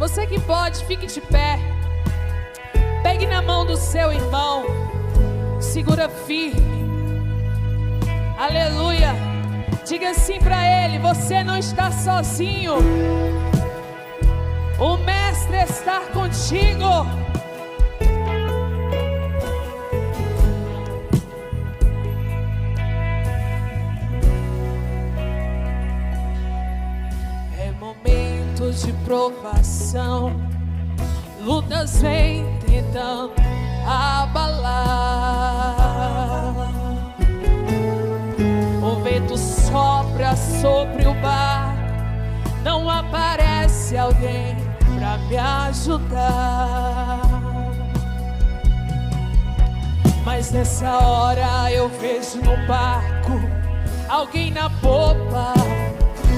Você que pode, fique de pé. Pegue na mão do seu irmão. Segura firme. Aleluia. Diga assim para ele: você não está sozinho. O Mestre está contigo. É momento de provação. Lutas vêm tentando abalar. O vento sopra sobre o barco. Não aparece alguém pra me ajudar. Mas nessa hora eu vejo no barco alguém na popa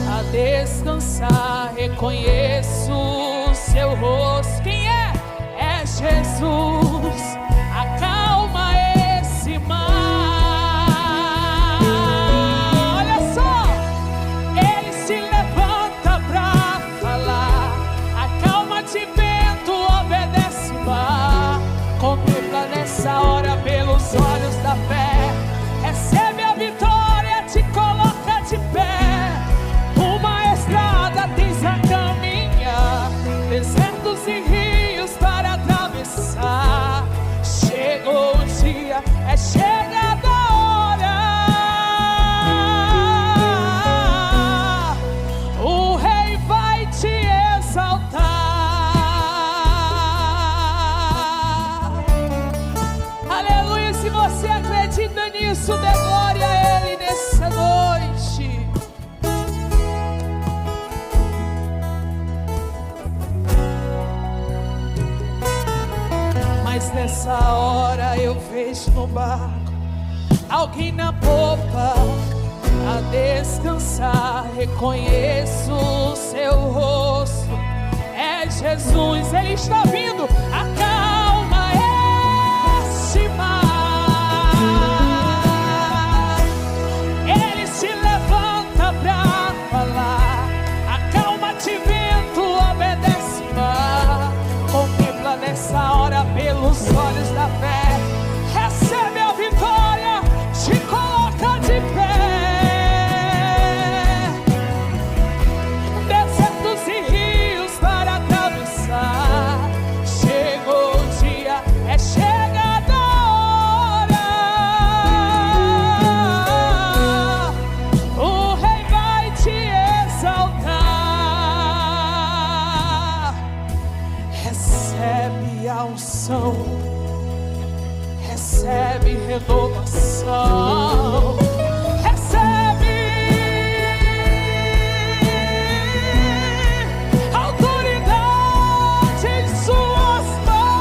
a descansar. Reconheço o seu rosto. Quem é? É Jesus. Acalma esse mar. Olha só, ele se levanta pra falar. Acalma-te, vento, obedece o mar. Contempla nessa hora pelos olhos da fé. Recebe a vitória, te coloca de pé. Uma estrada tens a caminhar, desertos e rios para atravessar. Chegou o dia, é chegada a hora. O Rei vai te exaltar. Aleluia. Se você acredita nisso, dê glória a Ele nessa noite. Mas nessa hora eu vejo no barco alguém na popa a descansar. Reconheço o seu rosto. É Jesus, Ele está vindo. Acalma este mar. Ele se levanta pra falar. Acalma-te, vento, obedece o mar. Contempla nessa hora pelos olhos da fé. Recebe a vitória, te coloca de pé. Desertos e rios para atravessar. Chegou o dia, é chegada a hora. O Rei vai te exaltar. Recebe a unção, recebe renovação, recebe autoridade em suas mãos.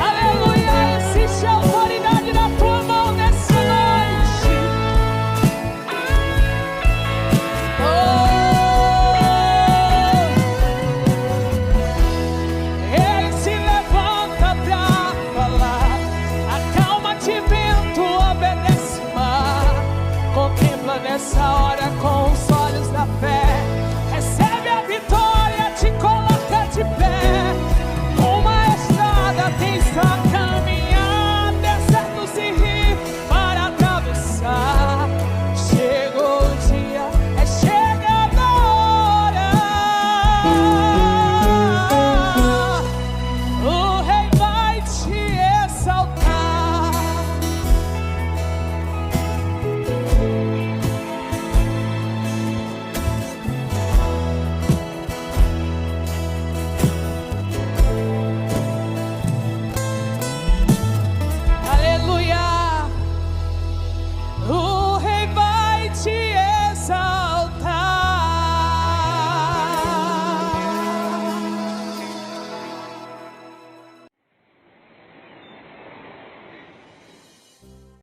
Aleluia. Existe autoridade na tua mão nessa noite. Ele se levanta pra falar. Acalma-te, vento, obedece o mar. Contempla nessa hora com os olhos da fé.